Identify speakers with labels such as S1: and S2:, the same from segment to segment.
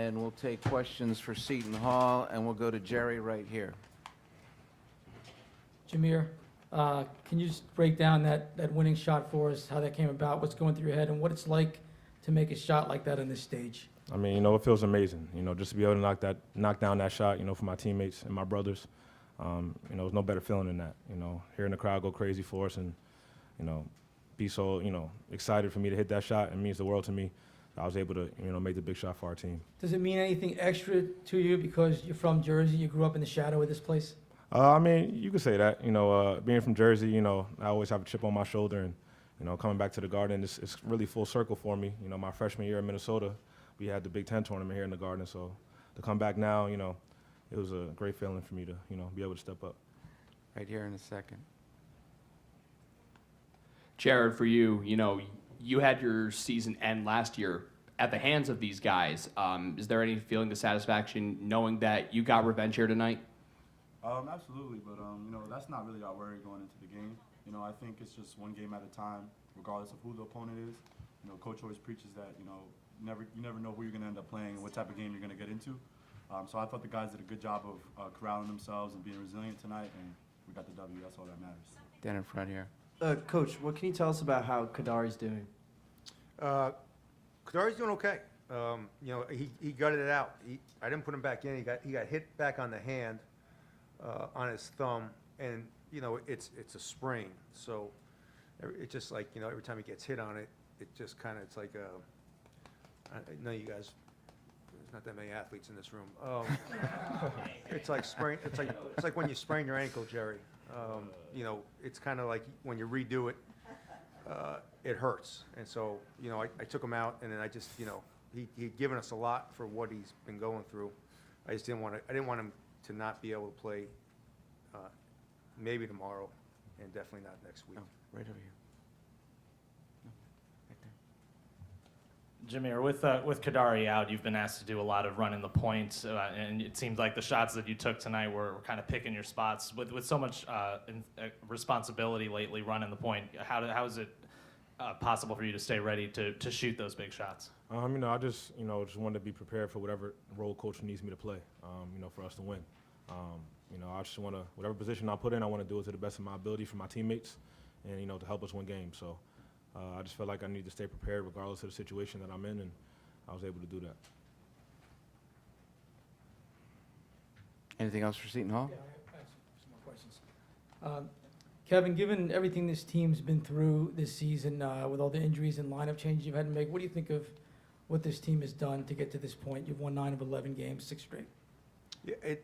S1: and we'll take questions for Seton Hall, and we'll go to Jerry right here.
S2: Jameer, can you just break down that winning shot for us, how that came about, what's going through your head, and what it's like to make a shot like that on this stage?
S3: I mean, it feels amazing, just to be able to knock down that shot, for my teammates and my brothers. There's no better feeling than that, hearing the crowd go crazy for us and, be so, excited for me to hit that shot. It means the world to me. I was able to, make the big shot for our team.
S2: Does it mean anything extra to you because you're from Jersey, you grew up in the shadow of this place?
S3: I mean, you could say that, being from Jersey, I always have a chip on my shoulder and, coming back to the Garden, it's really full circle for me. My freshman year in Minnesota, we had the Big Ten tournament here in the Garden, so to come back now, it was a great feeling for me to, be able to step up.
S1: Right here in a second.
S4: Jared, for you, you had your season end last year at the hands of these guys. Is there any feeling of satisfaction knowing that you got revenge here tonight?
S5: Absolutely, but that's not really our worry going into the game. I think it's just one game at a time, regardless of who the opponent is. Coach always preaches that you never know who you're going to end up playing and what type of game you're going to get into. So I thought the guys did a good job of corralling themselves and being resilient tonight, and we got the W. That's all that matters.
S1: Dan in front here.
S6: Coach, what can you tell us about how Kadari's doing?
S7: Kadari's doing okay. He gutted it out. I didn't put him back in. He got hit back on the hand, on his thumb, and it's a sprain. So it's just like every time he gets hit on it, it just kind of it's like I know you guys. There's not that many athletes in this room. It's like sprain. It's like when you sprain your ankle, Jerry. It's kind of like when you redo it, it hurts. And so, I took him out, and then I just, he'd given us a lot for what he's been going through. I just didn't want him to not be able to play, maybe tomorrow, and definitely not next week.
S1: No, right over here.
S8: Jameer, with Kadari out, you've been asked to do a lot of running the points, and it seems like the shots that you took tonight were kind of picking your spots. With so much responsibility lately running the point, how is it possible for you to stay ready to shoot those big shots?
S3: I just wanted to be prepared for whatever role coach needs me to play, for us to win. I just want to, whatever position I put in, I want to do it to the best of my ability for my teammates and, to help us win games. So. I just felt like I need to stay prepared regardless of the situation that I'm in, and I was able to do that.
S1: Anything else for Seton Hall?
S2: Yeah, I have some more questions. Kevin, given everything this team's been through this season, with all the injuries and lineup changes you've had to make, what do you think of what this team has done to get to this point? You've won 9 of 11 games, 6 straight.
S7: Yeah, it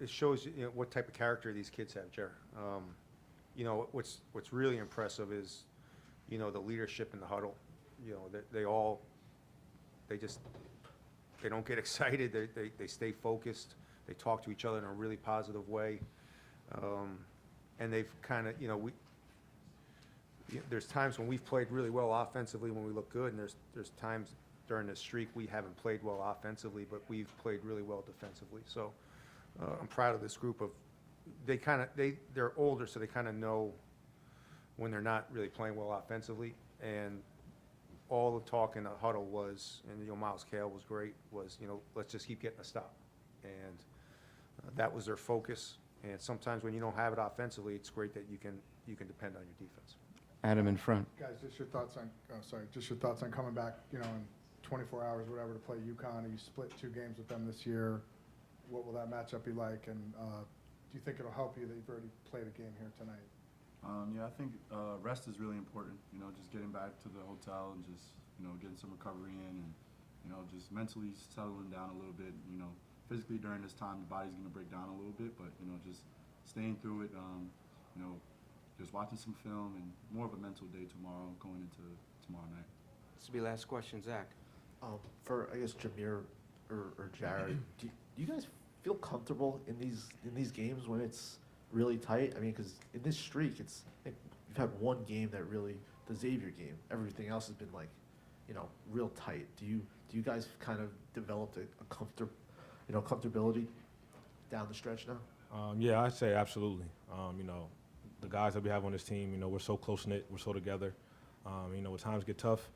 S7: shows what type of character these kids have, Jer. What's really impressive is the leadership in the huddle. They don't get excited. They stay focused. They talk to each other in a really positive way. And they've kind of, there's times when we've played really well offensively when we look good, and there's times during this streak we haven't played well offensively, but we've played really well defensively. So I'm proud of this group of, they're older, so they kind of know when they're not really playing well offensively, and all the talk in the huddle was, and Miles Cale was great, was let's just keep getting a stop, and that was their focus. And sometimes when you don't have it offensively, it's great that you can depend on your defense.
S1: Adam in front.
S9: Guys, just your thoughts on coming back, in 24 hours, whatever, to play UConn. You split 2 games with them this year. What will that matchup be like? And do you think it'll help you that you've already played a game here tonight?
S5: Yeah, I think rest is really important. Just getting back to the hotel and just getting some recovery in, and just mentally settling down a little bit. Physically during this time, the body's going to break down a little bit, but just staying through it. Just watching some film, and more of a mental day tomorrow going into tomorrow night.
S1: This will be last question, Zach.
S6: For I guess Jameer or Jared, do you guys feel comfortable in these games when it's really tight? I mean, because in this streak, you've had one game that really, the Xavier game. Everything else has been like, real tight. Do you guys kind of developed a comfortability down the stretch now?
S3: Yeah, I'd say absolutely. The guys that we have on this team, we're so close knit, we're so together. When times get tough,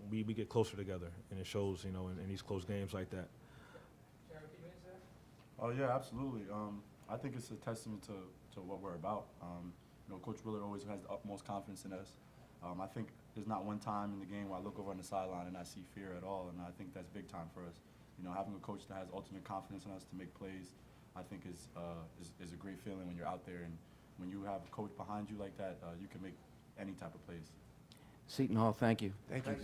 S3: we get closer together, and it shows, you know, in these close games like that.
S5: Oh yeah, absolutely. I think it's a testament to what we're about. You know, Coach Willard always has the utmost confidence in us. I think there's not one time in the game where I look over on the sideline and I see fear at all, and I think that's big time for us. You know, having a coach that has ultimate confidence in us to make plays, I think is a great feeling when you're out there, and when you have a coach behind you like that, you can make any type of plays.
S1: Seton Hall, thank you.
S6: Thank you.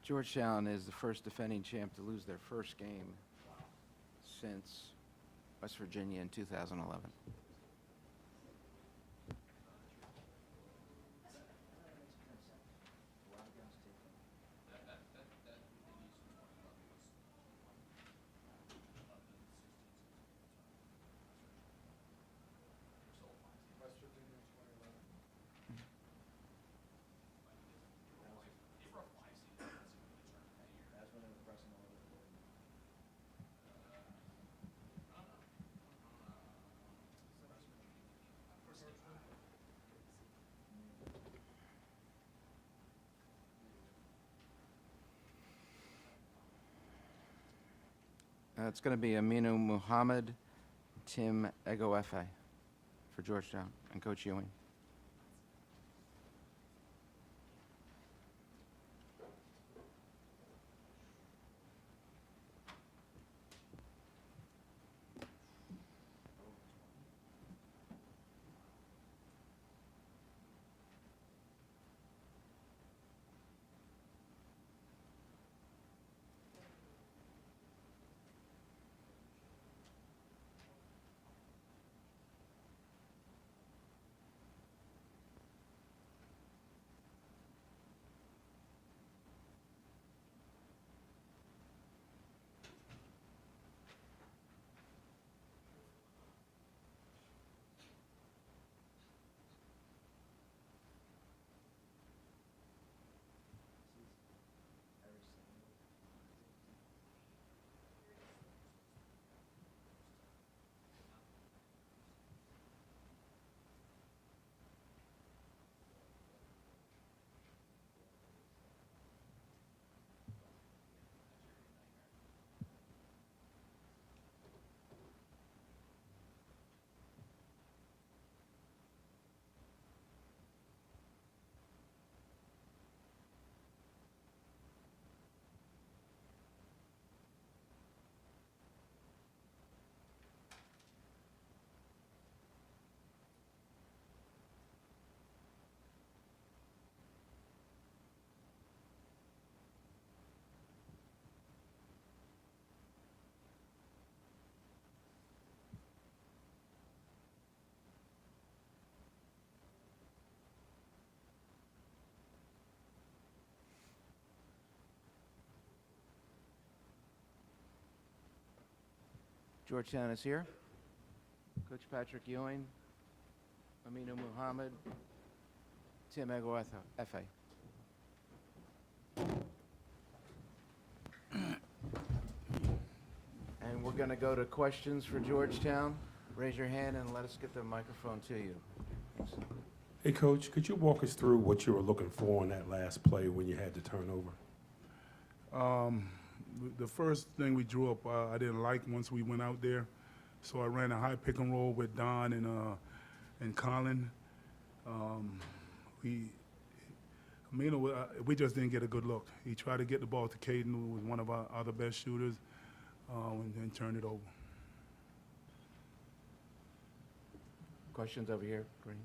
S1: Georgetown is the first defending champ to lose their first game since West Virginia in 2011. It's going to be Aminu Muhammad, Tim Egoefe for Georgetown, and Coach Ewing. Georgetown is here. Coach Patrick Ewing, Aminu Muhammad, Tim Egoefe. And we're going to go to questions for Georgetown. Raise your hand and let us get the microphone to you.
S10: Hey, Coach, could you walk us through what you were looking for in that last play when you had the turnover?
S11: The first thing we drew up, I didn't like once we went out there, so I ran a high pick and roll with Don and Colin. We just didn't get a good look. He tried to get the ball to Caden, who was one of our other best shooters, and turned it over.
S1: Questions over here, Green?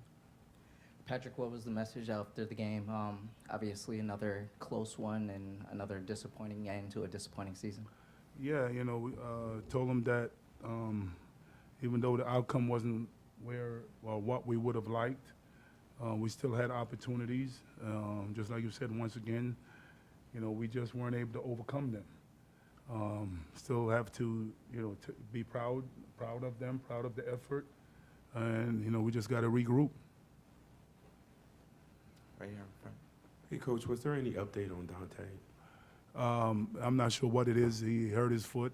S12: Patrick, what was the message after the game? Obviously, another close one and another disappointing end to a disappointing season.
S11: Yeah, we told them that even though the outcome wasn't what we would have liked, we still had opportunities. Just like you said, once again, we just weren't able to overcome them. Still have to, be proud of them, proud of the effort, and we just got to regroup.
S1: Right here in front.
S10: Hey, Coach, was there any update on Dante?
S11: I'm not sure what it is. He hurt his foot,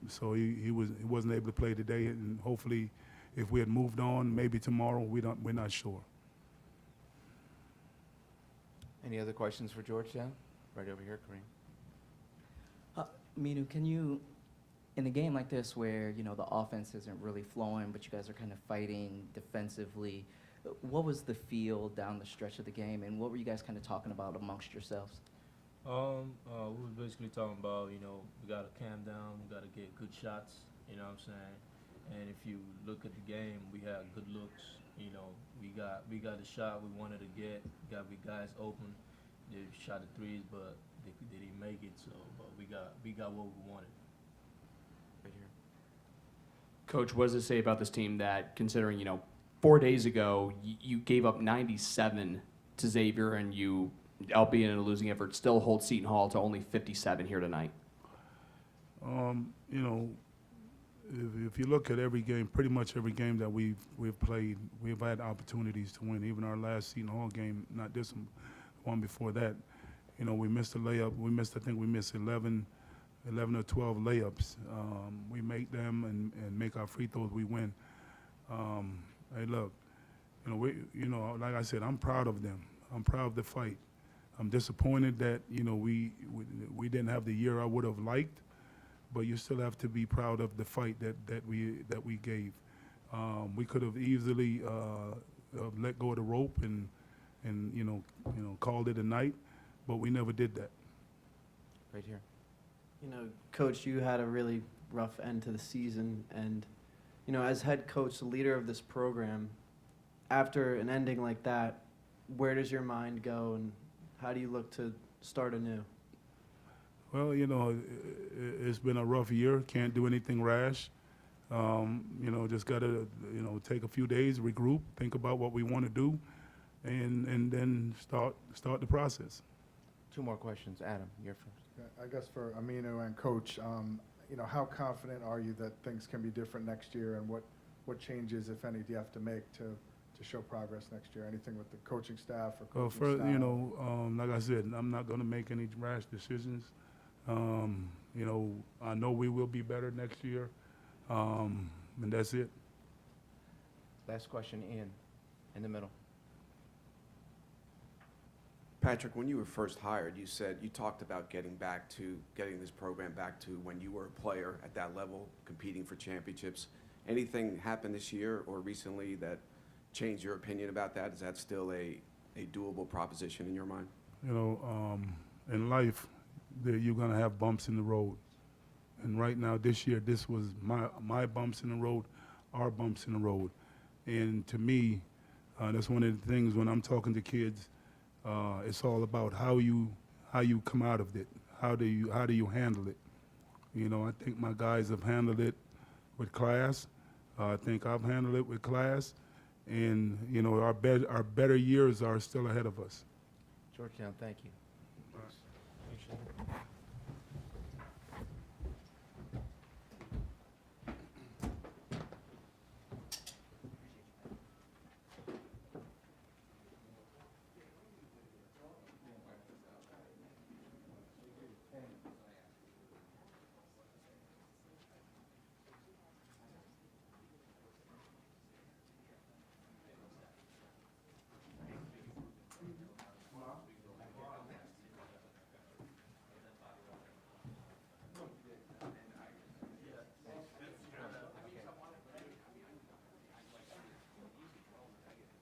S11: so he wasn't able to play today. And hopefully, if we had moved on, maybe tomorrow. We're not sure.
S1: Any other questions for Georgetown? Right over here, Kareem.
S12: Minu, can you, in a game like this where, the offense isn't really flowing, but you guys are kind of fighting defensively, what was the feel down the stretch of the game, and what were you guys kind of talking about amongst yourselves?
S13: We was basically talking about, we gotta calm down, we gotta get good shots, you know what I'm saying? And if you look at the game, we had good looks, we got the shot we wanted to get, got the guys open. They shot the threes, but they didn't make it, so, but we got what we wanted.
S1: Right here.
S4: Coach, what does it say about this team that, considering, 4 days ago, you gave up 97 to Xavier, and you, albeit in a losing effort, still hold Seton Hall to only 57 here tonight?
S11: If you look at every game, pretty much every game that we've played, we've had opportunities to win. Even our last Seton Hall game, not this one before that, we missed a layup. I think we missed 11 or 12 layups. We make them and make our free throws, we win. Hey, look, like I said, I'm proud of them. I'm proud of the fight. I'm disappointed that, we didn't have the year I would have liked, but you still have to be proud of the fight that we gave. We could have easily let go of the rope and called it a night, but we never did that.
S1: Right here.
S14: Coach, you had a really rough end to the season, and as head coach, the leader of this program, after an ending like that, where does your mind go, and how do you look to start anew?
S11: Well, it's been a rough year. Can't do anything rash. Just got to, take a few days, regroup, think about what we want to do, and then start the process.
S1: 2 more questions. Adam, you're first.
S9: Yeah, I guess for Aminu and Coach, how confident are you that things can be different next year, and what changes, if any, do you have to make to show progress next year? Anything with the coaching staff or coaching
S11: First,
S9: style?
S11: like I said, I'm not going to make any rash decisions. I know we will be better next year, and that's it.
S1: Last question, Ian, in the middle.
S15: Patrick, when you were first hired, you talked about getting this program back to when you were a player at that level, competing for championships. Anything happened this year or recently that changed your opinion about that? Is that still a doable proposition in your mind?
S11: In life, you're going to have bumps in the road. And right now, this year, this was my bumps in the road, our bumps in the road. And to me, that's one of the things when I'm talking to kids, it's all about how you come out of it. How do you handle it? I think my guys have handled it with class. I think I've handled it with class. And, our better years are still ahead of us.
S1: Georgetown, thank you.